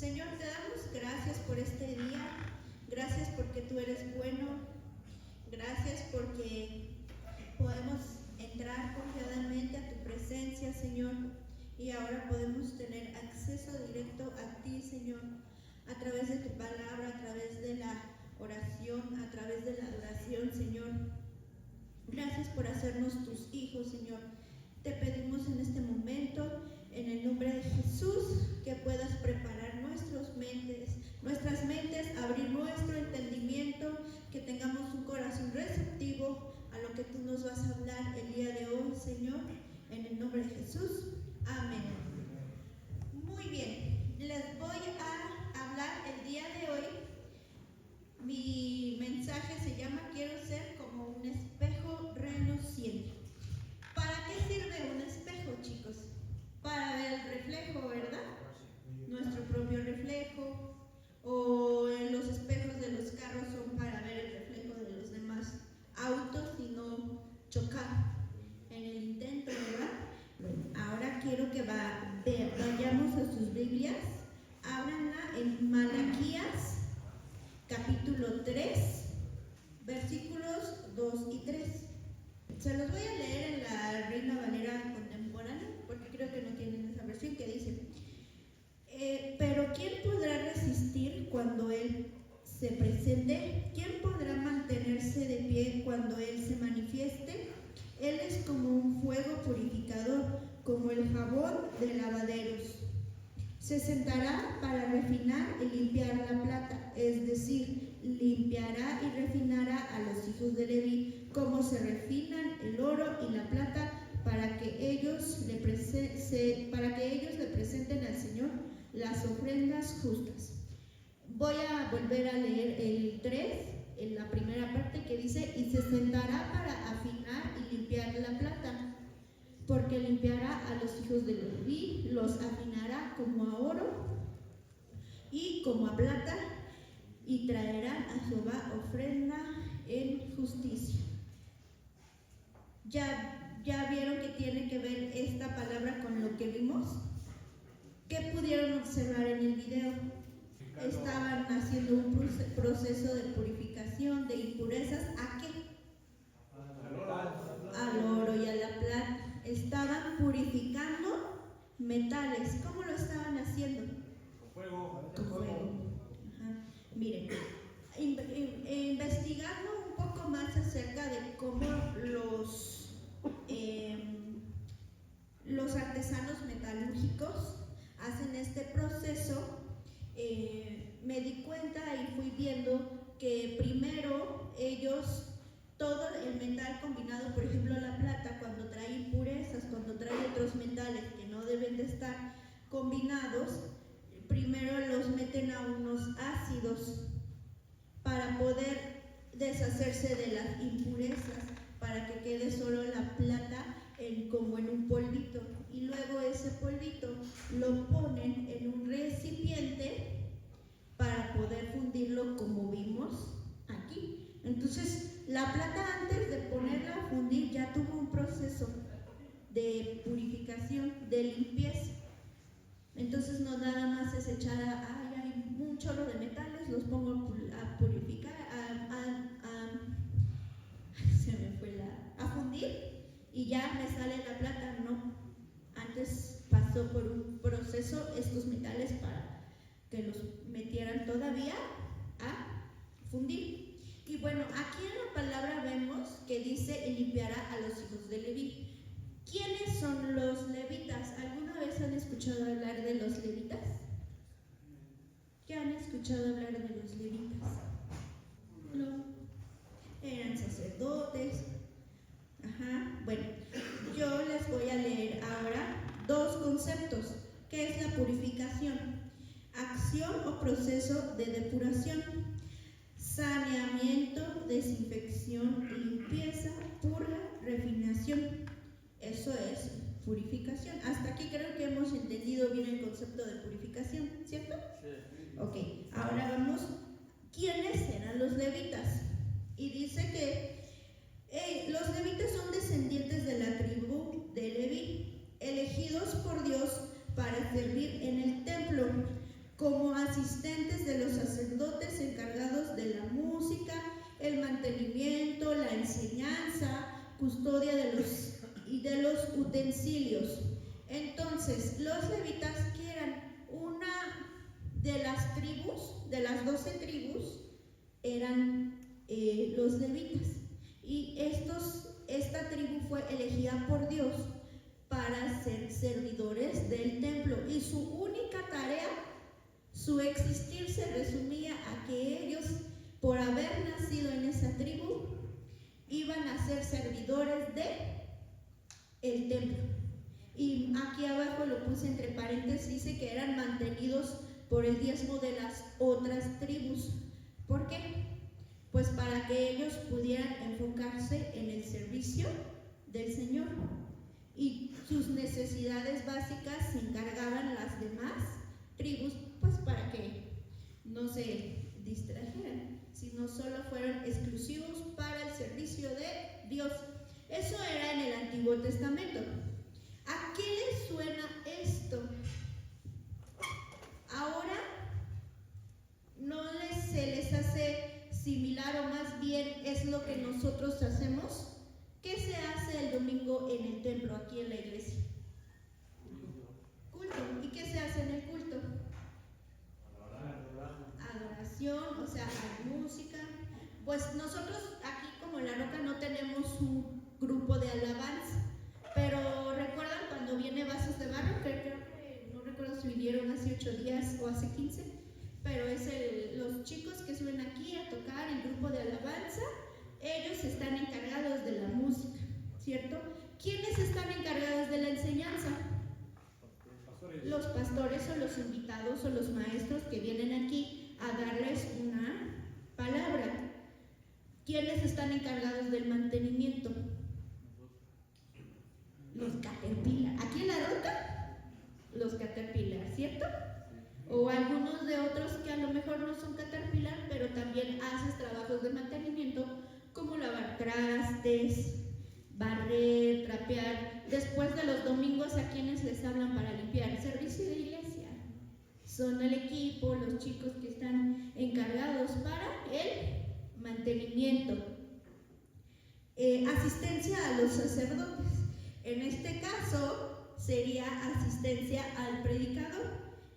Señor, te damos gracias por este día, gracias porque tú eres bueno, gracias porque podemos entrar confiadamente a tu presencia, Señor, y ahora podemos tener acceso directo a ti, Señor, a través de tu palabra, a través de la oración, a través de la adoración, Señor. Gracias por hacernos tus hijos, Señor. Te pedimos en este momento, en el nombre de Jesús, que puedas preparar nuestras mentes, abrir nuestro entendimiento, que tengamos un corazón receptivo a lo que tú nos vas a hablar el día de hoy, Señor, en el nombre de Jesús. Amén. Muy bien, les voy a hablar el día de hoy. Mi mensaje se llama Quiero ser como un espejo reluciente. ¿Para qué sirve un espejo, chicos? Para ver el reflejo, ¿verdad? Nuestro propio reflejo. O los espejos de los carros son para ver el reflejo de los demás autos y no chocar en el intento, ¿verdad? Ahora quiero que vayamos a sus Biblias. Ábranla en Malaquías capítulo 3, versículos 2 y 3. Se los voy a leer en la Reina Valera contemporánea, porque creo que no tienen esa versión, que dice: pero ¿quién podrá resistir cuando Él se presente? ¿Quién podrá mantenerse de pie cuando Él se manifieste? Él es como un fuego purificador, como el jabón de lavaderos. Se sentará para refinar y limpiar la plata, es decir, limpiará y refinará a los hijos de Leví, como se refinan el oro y la plata, para que ellos le presenten al Señor las ofrendas justas. Voy a volver a leer el 3, en la primera parte, que dice: y se sentará para afinar y limpiar la plata, porque limpiará a los hijos de Leví, los afinará como a oro y como a plata, y traerán a Jehová ofrenda en justicia. ¿Ya vieron que tiene que ver esta palabra con lo que vimos? ¿Qué pudieron observar en el video? Estaban haciendo un proceso de purificación de impurezas. ¿A qué? Al oro y a la plata. Estaban purificando metales. ¿Cómo lo estaban haciendo? Con fuego. Con fuego. Ajá. Miren, investigando un poco más acerca de cómo los artesanos metalúrgicos hacen este proceso, me di cuenta y fui viendo que primero ellos, todo el metal combinado, por ejemplo la plata, cuando trae impurezas, cuando trae otros metales que no deben de estar combinados, primero los meten a unos ácidos para poder deshacerse de las impurezas, para que quede solo la plata como en un polvito, y luego ese polvito lo ponen en un recipiente para poder fundirlo como vimos aquí. Entonces la plata, antes de ponerla a fundir, ya tuvo un proceso de purificación, de limpieza. Entonces no nada más es echar hay un chorro de metales, los pongo a purificar, a fundir, y ya me sale la plata. No, antes pasó por un proceso estos metales para que los metieran todavía a fundir. Y bueno, aquí en la palabra vemos que dice: y limpiará a los hijos de Leví. ¿Quiénes son los levitas? ¿Alguna vez han escuchado hablar de los levitas? ¿Qué han escuchado hablar de los levitas? No, eran sacerdotes. Ajá. Bueno, yo les voy a leer ahora dos conceptos. ¿Qué es la purificación? Acción o proceso de depuración, saneamiento, desinfección, limpieza, purga, refinación. Eso es purificación. Hasta aquí creo que hemos entendido bien el concepto de purificación, ¿cierto? Sí. Ok, ahora vamos. ¿Quiénes eran los levitas? Y dice que los levitas son descendientes de la tribu de Leví, elegidos por Dios para servir en el templo como asistentes de los sacerdotes encargados de la música, el mantenimiento, la enseñanza, custodia de los utensilios. Entonces, los levitas, que eran una de las tribus, de las 12 tribus, eran los levitas. Y esta tribu fue elegida por Dios para ser servidores del templo. Y su única tarea, su existir, se resumía a que ellos, por haber nacido en esa tribu, iban a ser servidores del templo. Y aquí abajo lo puse entre paréntesis, dice que eran mantenidos por el diezmo de las otras tribus. ¿Por qué? Pues para que ellos pudieran enfocarse en el servicio del Señor. Y sus necesidades básicas se encargaban las demás tribus, pues para que no se distrajeran, sino solo fueron exclusivos para el servicio de Dios. Eso era en el Antiguo Testamento. ¿A qué les suena esto? Ahora no se les hace similar, o más bien es lo que nosotros hacemos. ¿Qué se hace el domingo en el templo, aquí en la iglesia? Culto. ¿Y qué se hace en el culto? Adoración, o sea, hay música. Pues nosotros aquí, como en La Roca, no tenemos un grupo de alabanza, pero ¿recuerdan cuando viene Vasos de Barro? Creo que, no recuerdo si vinieron hace 8 días o hace 15, pero es los chicos que suben aquí a tocar, el grupo de alabanza. Ellos están encargados de la música, ¿cierto? ¿Quiénes están encargados de la enseñanza? Los pastores o los invitados o los maestros que vienen aquí a darles una palabra. ¿Quiénes están encargados del mantenimiento? Los Caterpillar. Aquí en La Roca, los Caterpillar, ¿cierto? O algunos de otros que a lo mejor no son Caterpillar, pero también haces trabajos de mantenimiento, como lavar trastes, barrer, trapear. Después de los domingos, ¿a quiénes les hablan para limpiar? Servicio de iglesia. Son el equipo, los chicos que están encargados para el mantenimiento. Asistencia a los sacerdotes. En este caso sería asistencia al predicador,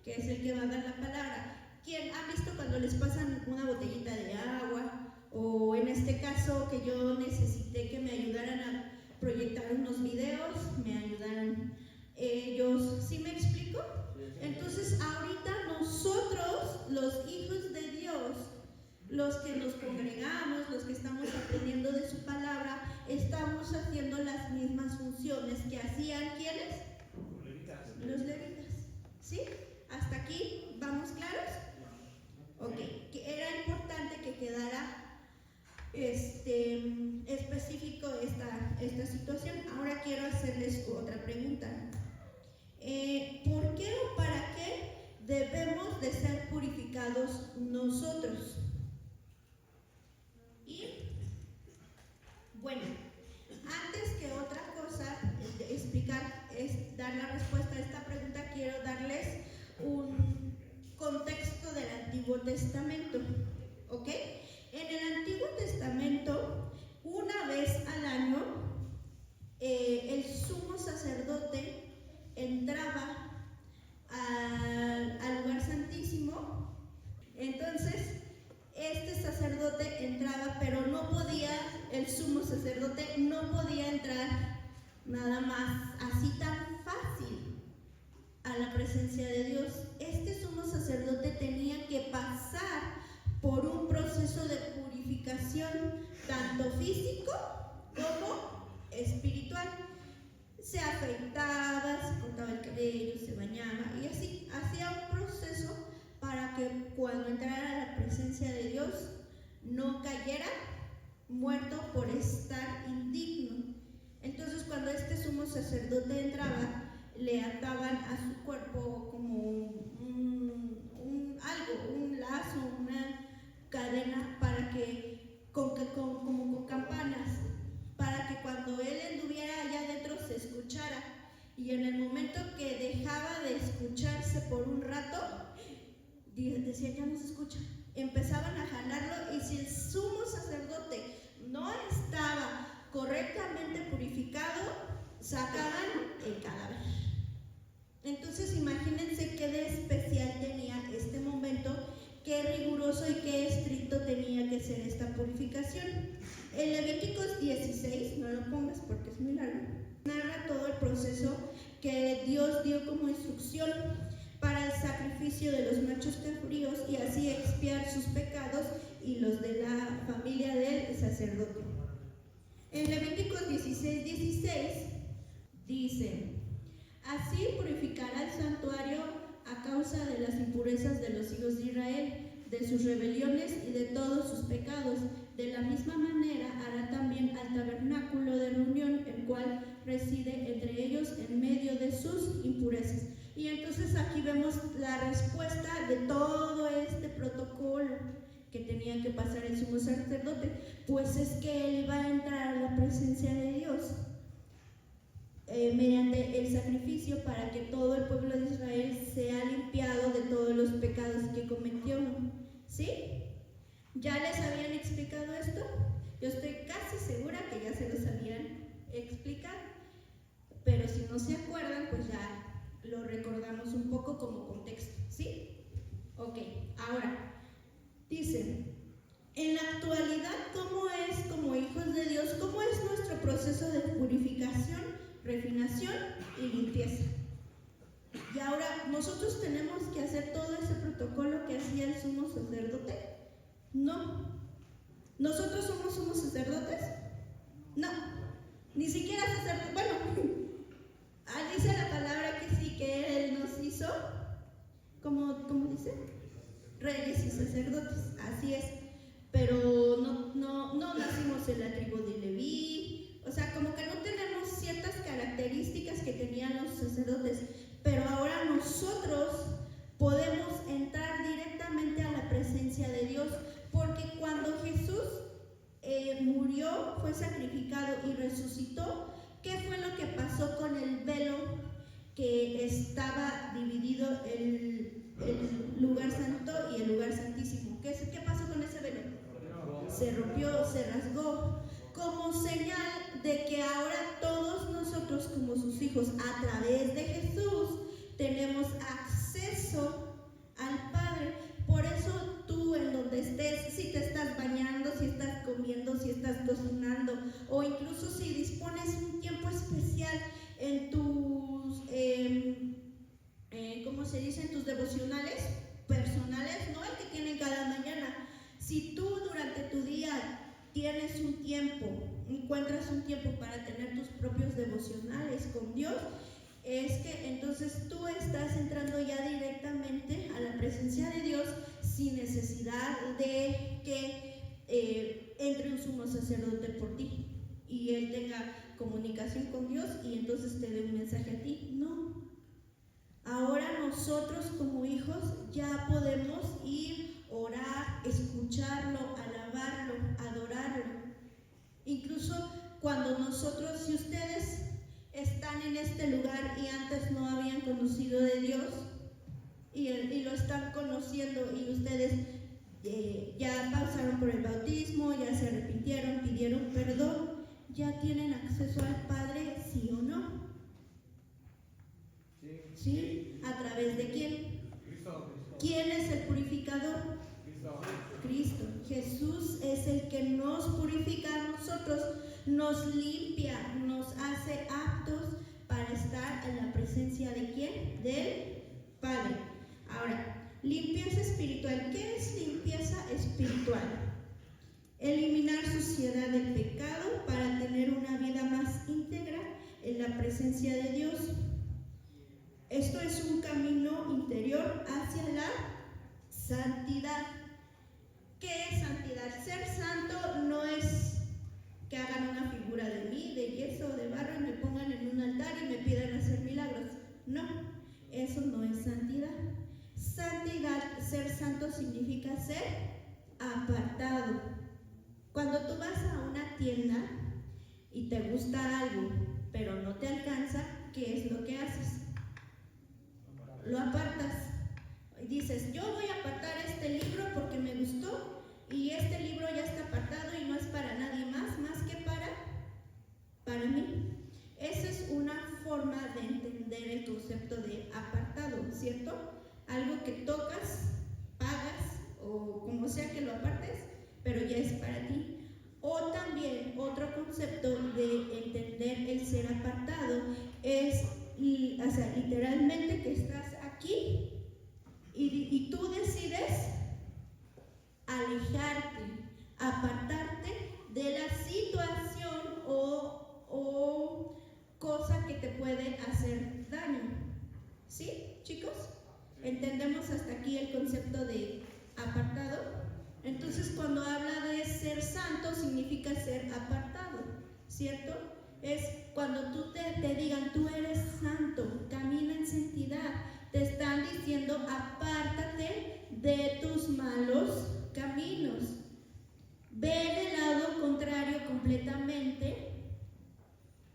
que es el que va a dar la palabra. ¿Quién ha visto cuando les pasan una botellita de agua? O en este caso que yo necesité que me ayudaran a proyectar unos videos, me ayudaran ellos. ¿Sí me explico? Entonces ahorita nosotros, los hijos de Dios, los que nos congregamos, los que estamos aprendiendo de su palabra, estamos haciendo las mismas funciones que hacían ¿quiénes? Los levitas. ¿Sí? ¿Hasta aquí vamos claros? Ok, que era importante que quedara específico esta situación. Ahora quiero hacerles otra pregunta. ¿Por qué o para qué debemos de ser purificados nosotros? Y bueno, antes que otra cosa, dar la respuesta a esta pregunta, quiero darles un contexto del Antiguo Testamento, ¿ok? En el Antiguo Testamento, una vez al año, el sumo sacerdote entraba al lugar santísimo. Entonces, este sacerdote entraba, pero no podía, el sumo sacerdote no podía entrar nada más así tan fácil a la presencia de Dios. Este sumo sacerdote tenía que pasar por un proceso de purificación tanto físico como espiritual. Se afeitaba, se cortaba el cabello, se bañaba y así hacía un proceso para que cuando entrara a la presencia de Dios no cayera muerto por estar indigno. Entonces cuando este sumo sacerdote entraba, le ataban a su cuerpo como un lazo, una cadena, para que como con campanas, para que cuando él anduviera allá adentro se escuchara, y en el momento que dejaba de escucharse por un rato, decían, ya no se escucha. Empezaban a jalarlo, y si el sumo sacerdote no estaba correctamente purificado, sacaban el cadáver. Entonces imagínense qué de especial tenía este momento, qué riguroso y qué estricto tenía que ser esta purificación. En Levíticos 16, no lo pongas porque es muy largo, narra todo el proceso que Dios dio como instrucción para el sacrificio de los machos cabríos y así expiar sus pecados y los de la familia del sacerdote. En Levíticos 16:16 dice: así purificará el santuario a causa de las impurezas de los hijos de Israel, de sus rebeliones y de todos sus pecados. De la misma manera hará también al tabernáculo de reunión, el cual reside entre ellos en medio de sus impurezas. Y entonces aquí vemos la respuesta de todo este protocolo que tenía que pasar el sumo sacerdote, pues es que él iba a entrar a la presencia de Dios mediante el sacrificio para que todo el pueblo de Israel sea limpiado de todos los pecados que cometió. ¿Sí? ¿Ya les habían explicado esto? Yo estoy casi segura que ya se los habían explicado, pero si no se acuerdan, pues ya lo recordamos un poco como contexto. ¿Sí? Ok, ahora dice: en la actualidad, ¿cómo es como hijos de Dios? ¿Cómo es nuestro proceso de purificación, refinación y limpieza? Y ahora, ¿nosotros tenemos que hacer todo ese protocolo que hacía el sumo sacerdote? No. ¿Nosotros somos sumos sacerdotes? No. Ni siquiera sacerdotes. Bueno, dice la palabra que sí, que Él nos hizo, ¿cómo dice? Reyes y sacerdotes, así es. Pero no nacimos en la tribu de Leví, o sea, como que no tenemos ciertas características que tenían los sacerdotes, pero ahora nosotros podemos entrar directamente a la presencia de Dios, porque cuando Jesús murió, fue sacrificado y resucitó, ¿qué fue lo que pasó con el velo que estaba dividido el lugar santo y el lugar santísimo? ¿Qué pasó con ese velo? Se rompió, se rasgó, como señal de que ahora todos nosotros como sus hijos, a través de Jesús, tenemos acceso al Padre. Por eso tú, en donde estés, si te estás bañando, si estás comiendo, si estás cocinando, o incluso si dispones un tiempo especial en tus, ¿cómo se dice? En tus devocionales personales, no el que tienen cada mañana. Si tú durante tu día tienes un tiempo, encuentras un tiempo para tener tus propios devocionales con Dios, es que entonces tú estás entrando ya directamente a la presencia de Dios sin necesidad de que entre un sumo sacerdote por ti y él tenga comunicación con Dios y entonces te dé un mensaje a ti. No. Ahora nosotros como hijos ya podemos ir, orar, escucharlo, alabarlo, adorarlo. Incluso cuando nosotros, si ustedes están en este lugar y antes no habían conocido de Dios y lo están conociendo y ustedes ya pasaron por el bautismo, ya se arrepintieron, pidieron perdón, ¿ya tienen acceso al Padre, sí o no? ¿Sí? ¿A través de quién? ¿Quién es el purificador? Cristo. Jesús es el que nos purifica a nosotros, nos limpia, nos hace aptos para estar en la presencia de ¿quién? Del Padre. Ahora, limpieza espiritual. ¿Qué es limpieza espiritual? Eliminar suciedad del pecado para tener una vida más íntegra en la presencia de Dios. Esto es un camino interior hacia la santidad. ¿Qué es santidad? Ser santo no es que hagan una figura de mí, de yeso o de barro y me pongan en un altar y me pidan hacer milagros. No, eso no es santidad. Santidad, ser santo significa ser apartado. Cuando tú vas a una tienda y te gusta algo, pero no te alcanza, ¿qué es lo que haces? Lo apartas. dices, yo voy a apartar este libro porque me gustó y este libro ya está apartado y no es para nadie más que para mí. Esa es una forma de entender el concepto de apartado, ¿cierto? Algo que tocas, pagas o como sea que lo apartes, pero ya es para ti. O también otro concepto de entender el ser apartado es, o sea, literalmente que estás aquí y tú decides alejarte, apartarte de la situación o cosa que te puede hacer daño. ¿Sí, chicos? ¿Entendemos hasta aquí el concepto de apartado? Entonces, cuando habla de ser santo, significa ser apartado, ¿cierto? Es cuando te digan, tú eres santo, camina en santidad, te están diciendo, apártate de tus malos caminos. Ve del lado contrario completamente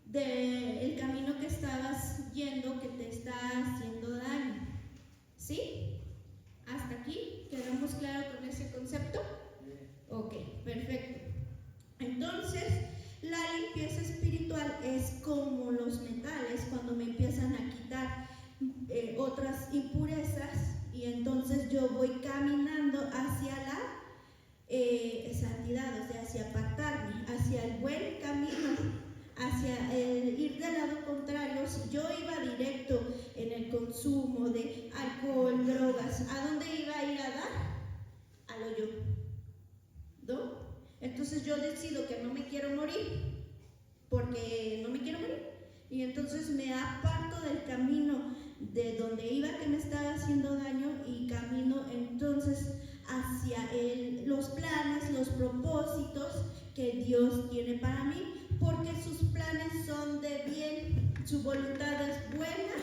del camino que estabas yendo, que te está haciendo daño. ¿Sí? ¿Hasta aquí? ¿Quedamos claros con ese concepto? Ok, perfecto. Entonces, la limpieza espiritual es como los metales, cuando me empiezan a quitar otras impurezas, y entonces yo voy caminando hacia la santidad, o sea, hacia apartarme, hacia el buen camino, hacia ir del lado contrario. Si yo iba directo en el consumo de alcohol, drogas, ¿a dónde iba a ir a dar? Al hoyo, ¿no? Entonces yo decido que no me quiero morir, porque no me quiero morir, y entonces me aparto del camino de donde iba que me estaba haciendo daño y camino entonces hacia los planes, los propósitos que Dios tiene para mí, porque sus planes son de bien, su voluntad es buena,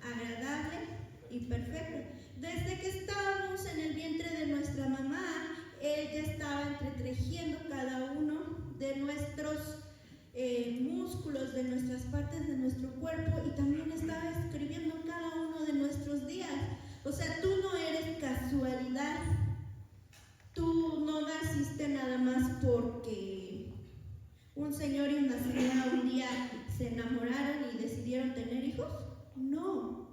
agradable y perfecta. Desde que estábamos en el vientre de nuestra mamá, Él ya estaba entretejiendo cada uno de nuestros músculos, de nuestras partes de nuestro cuerpo, y también estaba escribiendo cada uno de nuestros días. O sea, tú no eres casualidad, tú no naciste nada más porque un señor y una señora un día se enamoraron y decidieron tener hijos. No,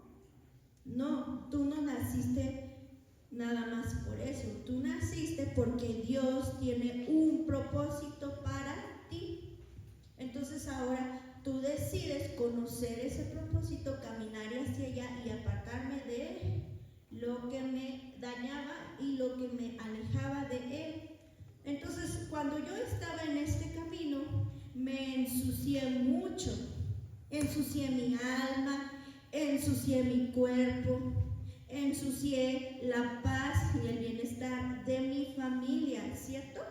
tú no naciste nada más por eso. Tú naciste porque Dios tiene un propósito para ti. Entonces ahora tú decides conocer ese propósito, caminar hacia allá y apartarme de lo que me dañaba y lo que me alejaba de Él. Entonces, cuando yo estaba en este camino, me ensucié mucho. Ensucié mi alma, ensucié mi cuerpo, ensucié la paz y el bienestar de mi familia, ¿cierto?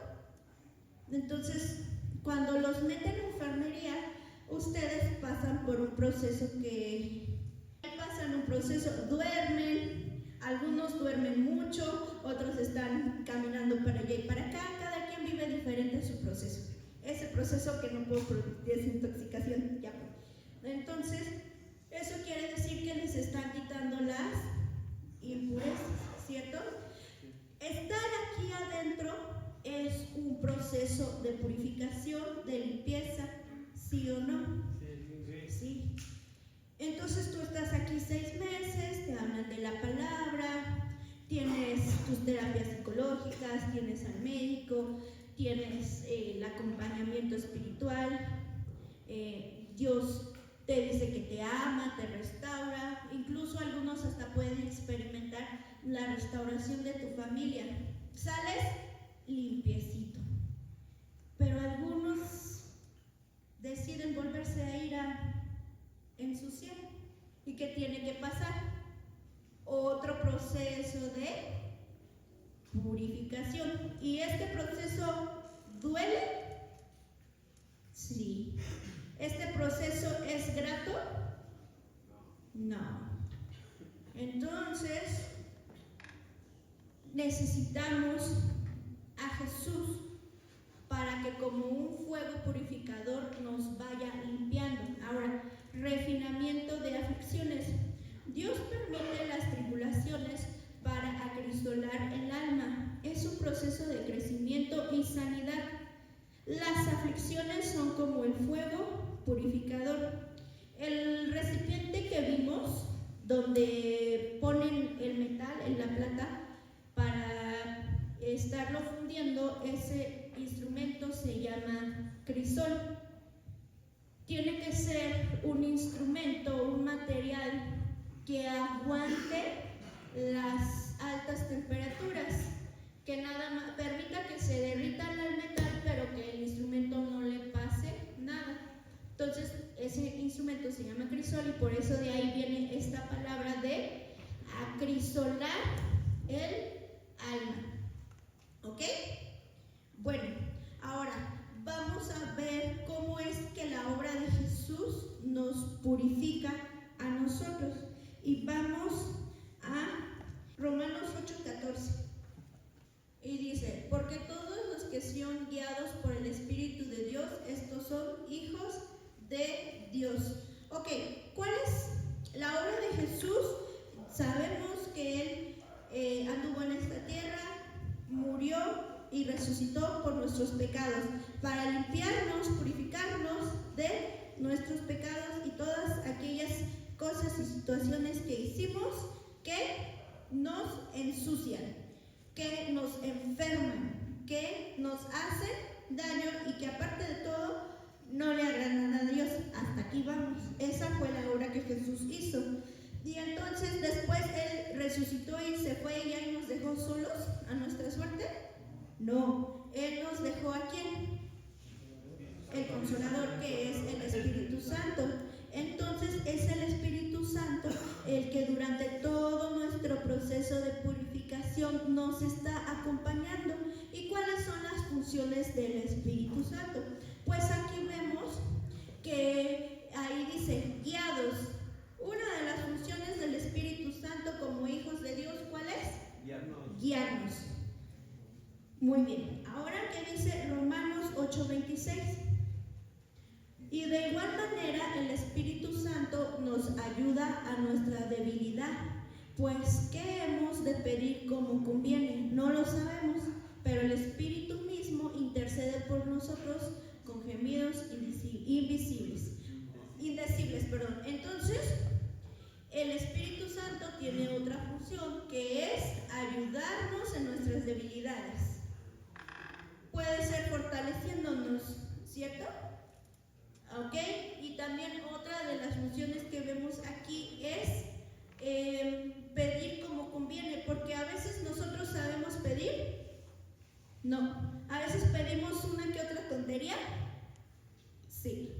Entonces, cuando los meten en enfermería, ustedes pasan por un proceso duermen, algunos duermen mucho, otros están caminando para allá y para acá, cada quien vive diferente su proceso. Ese proceso que no puedo desintoxicación, ya. Entonces, eso quiere decir que les están quitando las impurezas, ¿cierto? Estar aquí adentro es un proceso de purificación, de limpieza, ¿sí o no? Sí. Entonces tú estás aquí 6 meses, te hablan de la palabra, tienes tus terapias psicológicas, tienes al médico, tienes el acompañamiento espiritual, Dios te dice que te ama, te restaura, incluso algunos hasta pueden experimentar la restauración de tu familia. Sales limpiecito, pero algunos deciden volverse a ir a ensuciar. ¿Y qué tiene que pasar? Otro proceso de purificación. ¿Y este proceso duele? Sí. ¿Este proceso es grato? No. Entonces, necesitamos a Jesús para que como un fuego purificador nos vaya limpiando. Ahora, refinamiento de aflicciones. Dios permite las tribulaciones para acrisolar el alma. Es un proceso de crecimiento y sanidad. Las aflicciones son como el fuego purificador. El recipiente que vimos, donde ponen el metal en la plata para estarlo fundiendo, ese instrumento se llama crisol. Tiene que ser un instrumento, un material que aguante las altas temperaturas, que nada más permita que se derrita el metal, pero que el instrumento no le pase nada. Entonces, ese instrumento se llama crisol y por eso de ahí viene esta palabra de acrisolar el alma. ¿Ok? Bueno, ahora vamos a ver cómo es que la obra de Jesús nos purifica a nosotros. Y vamos a Romanos 8:14. Y dice, porque todos los que son guiados por el Espíritu de Dios, estos son hijos de Dios. Ok, ¿cuál es la obra de Jesús? Sabemos que Él anduvo en esta tierra, murió y resucitó por nuestros pecados, para limpiarnos, purificarnos de nuestros pecados y todas aquellas cosas y situaciones que hicimos que nos ensucian, que nos enferman, que nos hacen daño y que aparte de todo no le agradan a Dios. Hasta aquí vamos. Esa fue la obra que Jesús hizo. Y entonces después Él resucitó y se fue y ahí nos dejó solos a nuestra suerte. No, Él nos dejó ¿a quién? El Consolador, que es el Espíritu Santo. Entonces es el Espíritu Santo el que durante todo nuestro proceso de purificación nos está acompañando. ¿Y cuáles son las funciones del Espíritu Santo? Pues aquí vemos que ahí dice guiados. Una de las funciones del Espíritu Santo como hijos de Dios, ¿cuál es? Guiarnos. Muy bien. Ahora, ¿qué dice Romanos 8:26? Y de igual manera el Espíritu Santo nos ayuda a nuestra debilidad. Pues, ¿qué hemos de pedir como conviene? No lo sabemos, pero el Espíritu mismo intercede por nosotros con gemidos indecibles. Entonces, el Espíritu Santo tiene otra función, que es ayudarnos en nuestras debilidades. Puede ser fortaleciéndonos, ¿cierto? ¿Ok? Y también otra de las funciones que vemos aquí es pedir como conviene, porque a veces nosotros sabemos pedir. No, a veces pedimos una que otra tontería. Sí,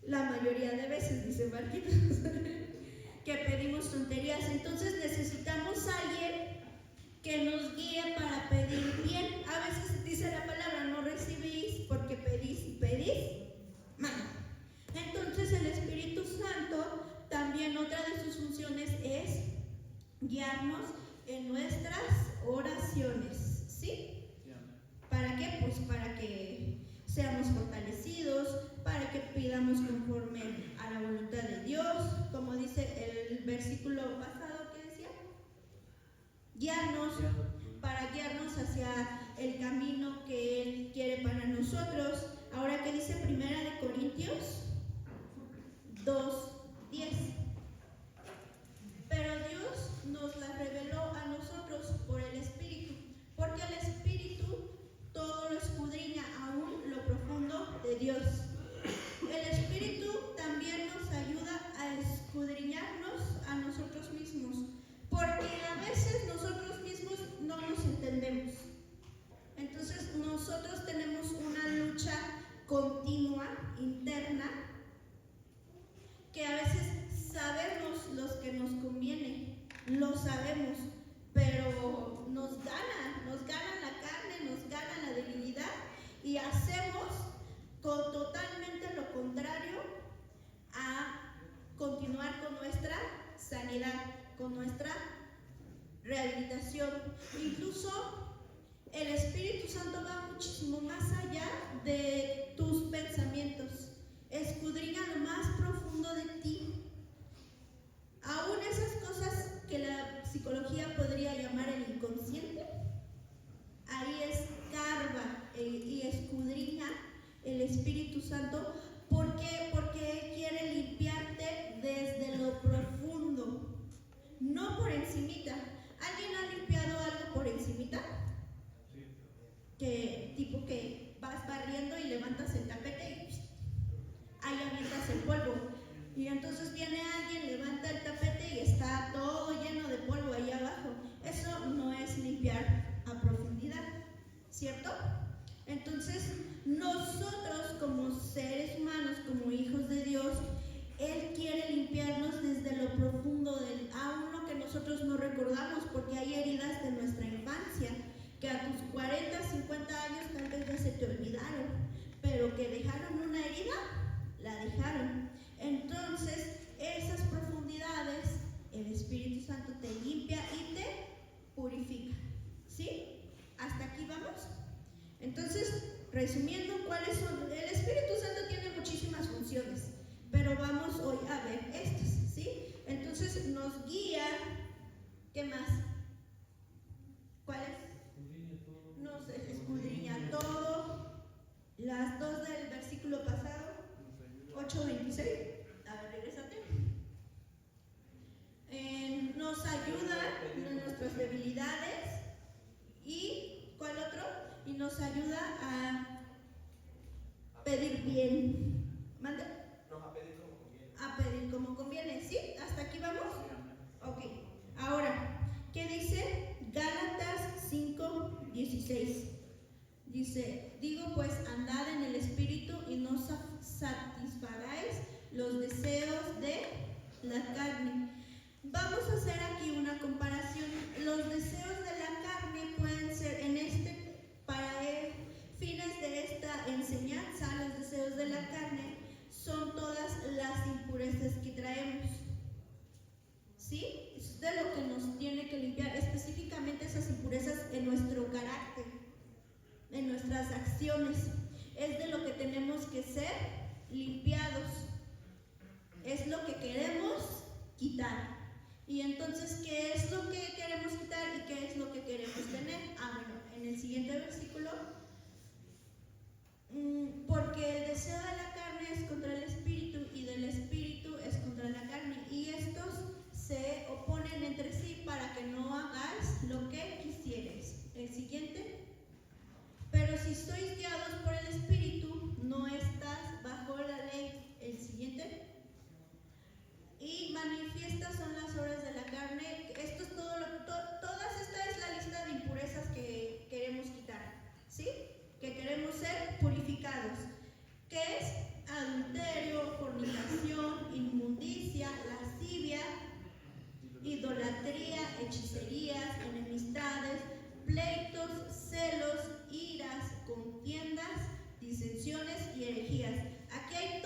la mayoría de veces, dice Marquitos, que pedimos tonterías. Entonces necesitamos a alguien que nos guíe para pedir bien. A veces dice la palabra, no recibís porque pedís y pedís mal. Entonces el Espíritu Santo también otra de sus funciones es guiarnos en nuestras oraciones, ¿sí? ¿Para qué? Pues para que seamos fortalecidos, para que pidamos conforme a la voluntad de Dios, como dice el versículo pasado que decía, para guiarnos hacia el camino que Él quiere para nosotros. Ahora que dice 1 Corintios 2:10, pero Dios nos la reveló a nosotros por el Espíritu, porque el Espíritu todo lo escudriña, aún lo profundo de Dios. El Espíritu también nos ayuda a escudriñarnos a nosotros mismos, porque a veces nosotros mismos no nos entendemos. Entonces nosotros tenemos una lucha continua, interna, que a veces sabemos los que nos conviene, lo sabemos, pero nos gana la carne, nos gana la debilidad y hacemos totalmente lo contrario a continuar con nuestra sanidad, con nuestra rehabilitación. Incluso el Espíritu Santo va muchísimo más allá de tus pensamientos, escudriña lo más profundo de ti, aún esas cosas que la psicología podría llamar el inconsciente. Ahí escarba y escudriña el Espíritu Santo. ¿Por qué? Porque Él quiere limpiarte desde lo profundo, no por encimita. ¿Alguien ha limpiado algo por encimita? Que tipo que vas barriendo y levantas el tapete y ahí avientas el polvo. Y entonces viene alguien, levanta el tapete y está todo lleno de polvo ahí abajo. Eso no es limpiar a profundidad, ¿cierto? Entonces, nosotros como seres humanos, como hijos de Dios, Él quiere limpiarnos desde lo profundo, aún lo que nosotros no recordamos, porque hay heridas de nuestra infancia, que a tus 40, 50 años tal vez ya se te olvidaron, pero que dejaron una herida, la dejaron. Entonces, esas profundidades, el Espíritu Santo te limpia y te purifica. ¿Sí? ¿Hasta aquí vamos? Entonces, resumiendo, ¿cuáles son? El Espíritu Santo tiene muchísimas funciones, pero vamos hoy a ver estas, ¿sí? Entonces, nos guía. ¿Qué más? ¿Cuáles? Nos escudriña todo. Las dos del versículo pasado, 8:26. A ver, regrésate. Nos ayuda en nuestras debilidades. ¿Y cuál otro? Y nos ayuda a pedir bien. ¿Mande? No, a pedir como conviene. A pedir como conviene. ¿Sí? ¿Hasta aquí vamos? Ok. Ahora, ¿qué dice? Gálatas 5:16. Dice, digo pues, andad en el Espíritu y no satisfagáis los deseos de la carne. Vamos a hacer aquí una comparación. Los deseos de la carne pueden ser para fines de esta enseñanza. Los deseos de la carne son todas las impurezas que traemos, ¿sí? Es de lo que nos tiene que limpiar, específicamente esas impurezas en nuestro carácter, en nuestras acciones. Es de lo que tenemos que ser limpiados, es lo que queremos quitar. Y entonces, ¿qué es lo que queremos quitar y qué es lo que queremos tener? Bueno, en el siguiente versículo, porque el deseo de la carne es contra el Espíritu y del Espíritu es contra la carne, y estos se oponen entre sí para que no hagáis lo que quisierais. El siguiente. Pero si sois guiados por el Espíritu, no estás bajo la ley. El siguiente. Y manifiestas son las obras de la carne. Esto es esta es la lista de impurezas que queremos quitar, ¿sí? Que queremos ser purificados. ¿Qué es? Adulterio, fornicación, inmundicia, lascivia, idolatría, hechicerías, enemistades, pleitos, celos, iras, contiendas, disensiones y herejías. Aquí hay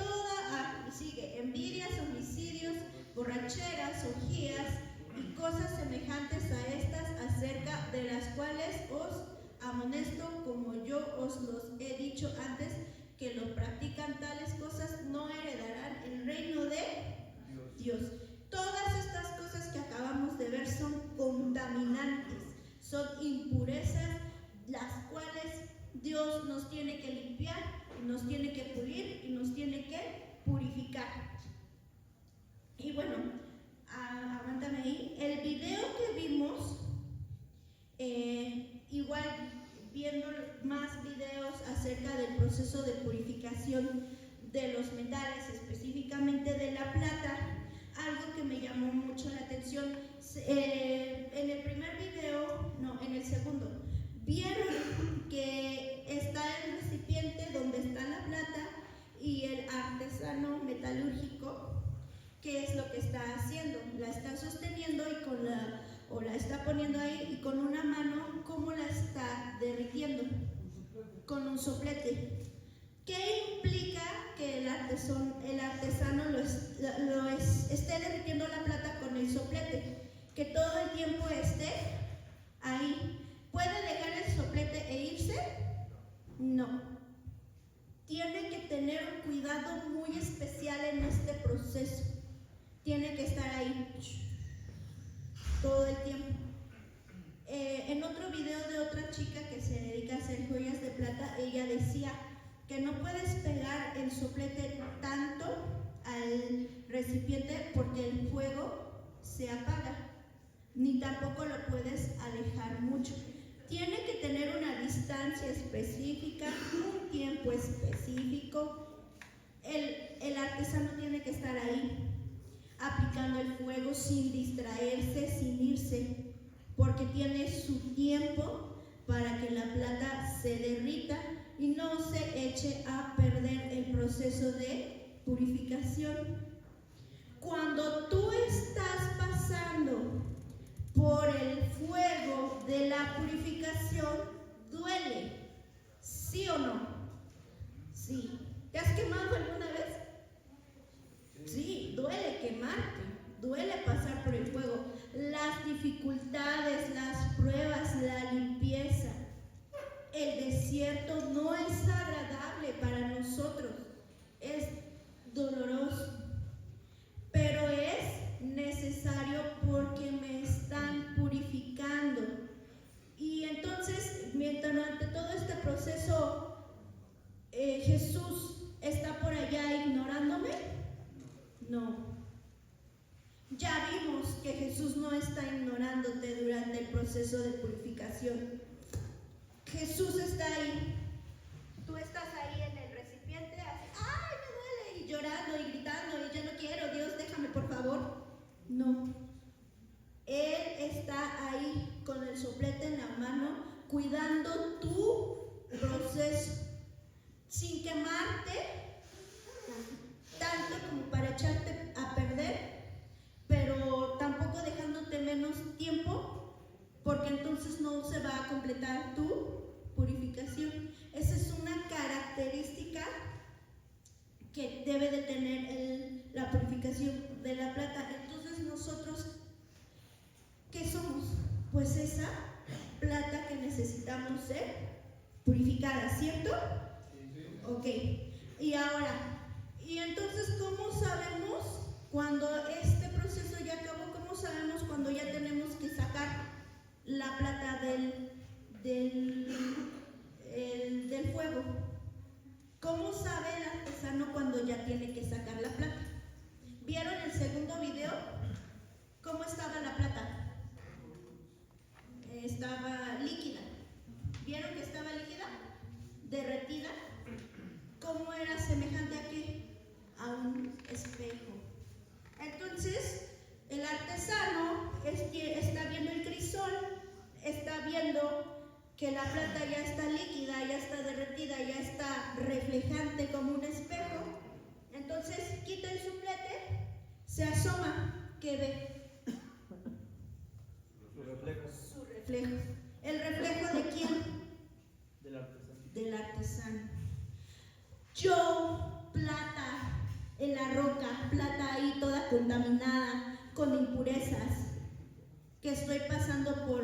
sigue, envidias, homicidios, borracheras, orgías y cosas semejantes a estas, acerca de las cuales os amonesto, como yo os los he dicho antes, que lo practican tales cosas no heredarán el reino de Dios. Todas estas cosas que acabamos de ver son contaminantes, son impurezas, las cuales Dios nos tiene que limpiar, nos tiene que pulir y nos tiene que purificar. Y bueno, aguántame ahí. El video que vimos, igual viendo más videos acerca del proceso de purificación de los metales, específicamente de la plata, algo que me llamó mucho la atención, en el primer video, no, en el segundo, vieron que está el recipiente donde está la plata y el artesano metalúrgico, ¿qué es lo que está haciendo? La está sosteniendo y la está poniendo ahí, y con una mano, ¿cómo la está derritiendo? Con un soplete. ¿Qué implica que el artesano esté derritiendo la plata con el soplete? Que todo el tiempo esté ahí. ¿Puede dejar el soplete e irse? No. Tiene que tener un cuidado muy especial en este proceso. Tiene que estar ahí todo el tiempo. En otro video de otra chica que se dedica a hacer joyas de plata, ella decía que no puedes pegar el soplete tanto al recipiente porque el fuego se apaga, ni tampoco lo puedes alejar mucho. Tiene que tener una distancia específica, un tiempo específico. El artesano tiene que estar ahí, aplicando el fuego sin distraerse, sin irse, porque tiene su tiempo para que la plata se derrita y no se eche a perder el proceso de purificación. Cuando tú estás pasando por el fuego de la purificación, duele, ¿sí o no? Sí. ¿Te has quemado alguna vez? Sí, duele quemarte, duele pasar por el fuego. Las dificultades, las pruebas, la limpieza. El desierto no es agradable para nosotros, es doloroso, pero es necesario porque me están purificando. Y entonces, mientras durante todo este proceso Jesús está por allá ignorándome, no. Ya vimos que Jesús no está ignorándote durante el proceso de purificación. Jesús está ahí. Tú estás ahí en el recipiente, así, ¡ay, me duele! Y llorando y gritando, y yo no quiero, Dios, déjame por favor. No. Él está ahí con el soplete en la mano, cuidando tu proceso, sin quemarte tanto como para echarte a perder, pero tampoco dejándote menos tiempo, porque entonces no se va a completar tu purificación. Esa es una característica que debe de tener la purificación de la plata. Entonces nosotros, ¿qué somos? Pues esa plata que necesitamos ser purificada, ¿cierto? Ok. Y ahora, ¿y entonces cómo sabemos cuando este proceso ya acabó? ¿Cómo sabemos cuando ya tenemos que sacar la plata del fuego? ¿Cómo sabe el artesano cuando ya tiene que sacar la plata? ¿Vieron el segundo video? ¿Cómo estaba la plata? Estaba líquida. ¿Vieron que estaba líquida? Derretida. ¿Cómo era semejante a qué? A un espejo. Entonces, el artesano está viendo el crisol, está viendo que la plata ya está líquida, ya está derretida, ya está reflejante como un espejo. Entonces, quita el soplete, se asoma, ¿qué ve? Su reflejo. Su reflejo. ¿El reflejo de quién? Del artesano. Del artesano. Yo, plata en la roca, plata ahí toda contaminada, con impurezas, que estoy pasando por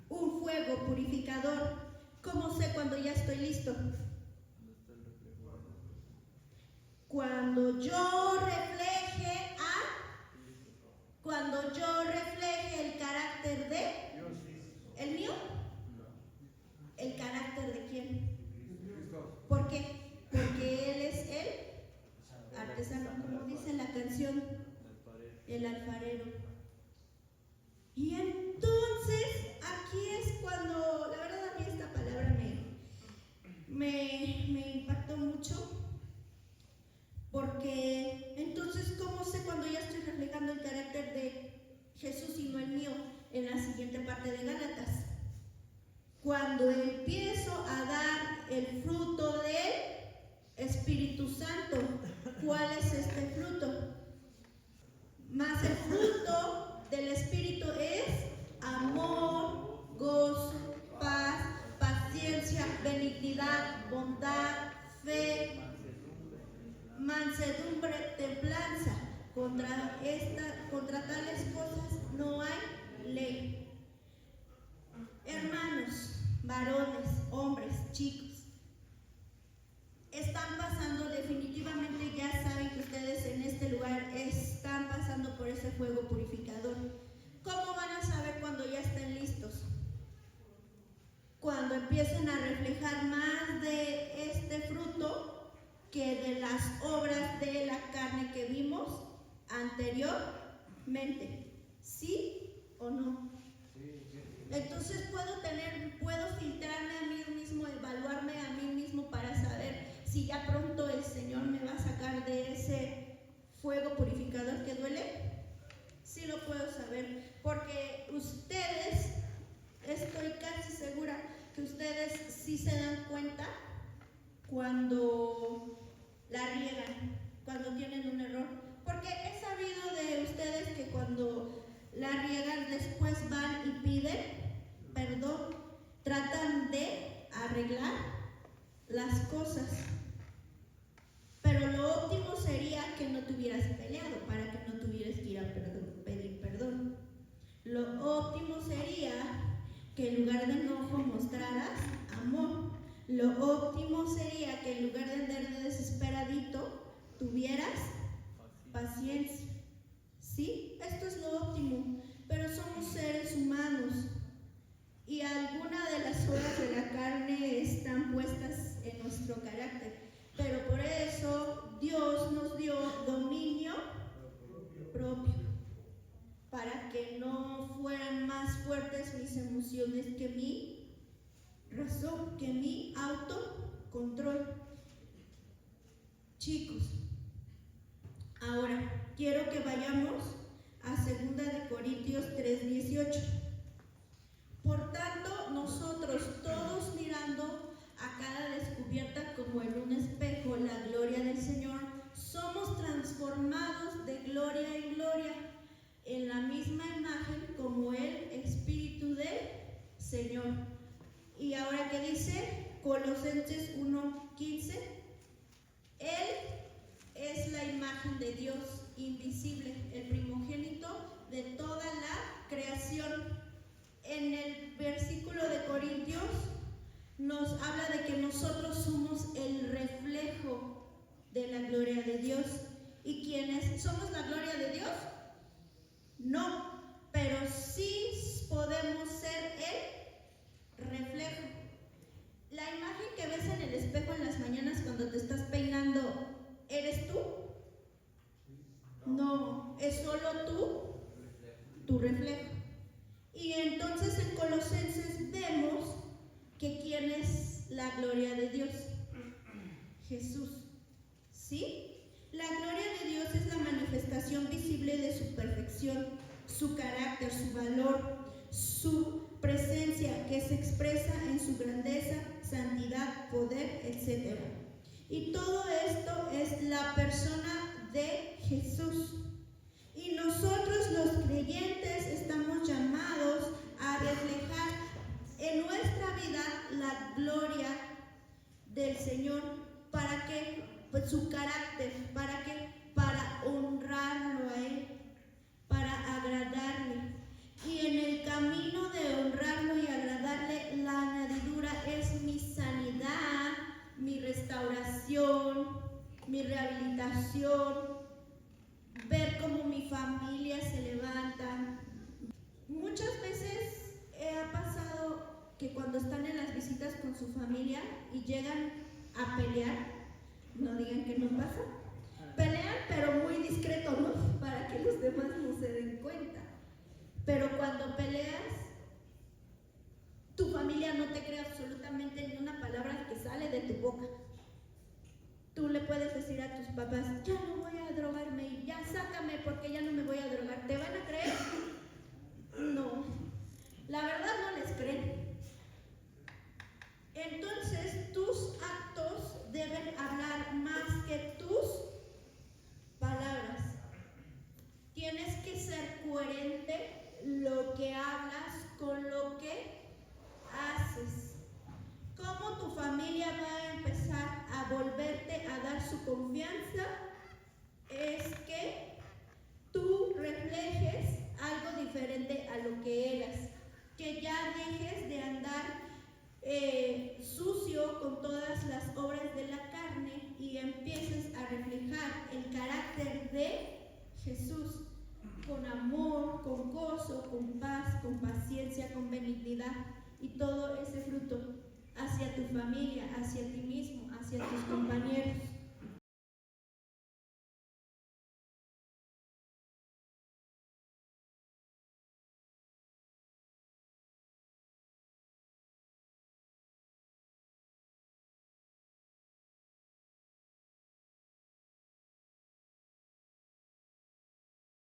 un fuego purificador. ¿Cómo sé cuando ya estoy listo? Cuando yo refleje el carácter de ¿el mío? ¿El carácter de quién? ¿Por qué? Porque Él es el artesano, como dice la canción, el alfarero. Y entonces aquí es cuando, la verdad a mí esta palabra me impactó mucho, porque entonces ¿cómo sé cuando ya estoy reflejando el carácter de Jesús y no el mío? En la siguiente parte de Gálatas, cuando empiezo a dar el fruto del Espíritu Santo. ¿Cuál es este fruto? Más el fruto del Espíritu es amor, gozo, paz, paciencia, benignidad, bondad, fe, mansedumbre, templanza. Contra tales cosas no hay ley. Hermanos, varones, hombres, chicos, están pasando, definitivamente ya saben que ustedes en este lugar están pasando por ese fuego purificador. ¿Cómo empiecen a reflejar más de este fruto que de las obras de la carne que vimos anteriormente. ¿Sí o no? Entonces puedo filtrarme a mí mismo, evaluarme a mí mismo para saber si ya pronto el Señor me va a sacar de ese fuego purificador que duele. Sí lo puedo saber, porque ustedes, estoy casi segura que ustedes sí se dan cuenta cuando la riegan, cuando tienen un error. Porque he sabido de ustedes que cuando la riegan después van y piden perdón, tratan de arreglar las cosas. Pero lo óptimo sería que no te hubieras peleado para que no tuvieras que ir a pedir perdón. Lo óptimo sería que en lugar de enojo mostraras amor. Lo óptimo sería que en lugar de andar de desesperadito tuvieras paciencia. ¿Sí? Esto es lo óptimo. Pero somos seres humanos y algunas de las obras de la carne están puestas en nuestro carácter. Pero por eso Dios nos dio dominio propio, para que no fueran más fuertes mis emociones que mi razón, que mi autocontrol. Chicos, ahora quiero que vayamos a 2 Corintios 3:18. Por tanto, nosotros todos mirando a cara descubierta como en un espejo la gloria del Señor, somos transformados de gloria en gloria en la misma imagen como el Espíritu del Señor. Y ahora, ¿qué dice? Colosenses 1:15. Él es la imagen de Dios invisible, el primogénito de toda la creación. En el versículo de Corintios nos habla de que nosotros somos el reflejo de la gloria de Dios. ¿Y quiénes somos la gloria de Dios? No, pero sí podemos ser el reflejo. La imagen que ves en el espejo en las mañanas cuando te estás peinando, ¿eres tú? No, es solo tu reflejo. Y entonces en Colosenses vemos que ¿quién es la gloria de Dios? Jesús. ¿Sí? La gloria de Dios es la manifestación visible de su perfección, su carácter, su valor, su presencia que se expresa en su grandeza, santidad, poder, etc. Y todo esto es la persona de Jesús. Y nosotros los creyentes estamos llamados a reflejar en nuestra vida la gloria del Señor. ¿Para qué? Pues su carácter. ¿Para qué? Para honrarlo a Él, para agradarle. Y en el camino de honrarlo y agradarle, la añadidura es mi sanidad, mi restauración, mi rehabilitación, ver cómo mi familia se levanta. Muchas veces ha pasado que cuando están en las visitas con su familia y llegan a pelear, no digan que no pasa, pelean pero muy discreto, ¿no? Para que los demás no se den cuenta. Pero cuando peleas, tu familia no te cree absolutamente ni una palabra que sale de tu boca. Tú le puedes decir a tus papás, ya no voy a drogarme y ya sácame porque ya no me voy a drogar. ¿Te van a creer? No. La verdad no les creen. Entonces tus actos deben hablar más que tus palabras. Tienes que ser coherente lo que hablas con lo que haces. ¿Cómo tu familia va a empezar a volverte a dar su confianza? Es que tú reflejes algo diferente a lo que eras, que ya dejes familia, hacia ti mismo, hacia tus compañeros.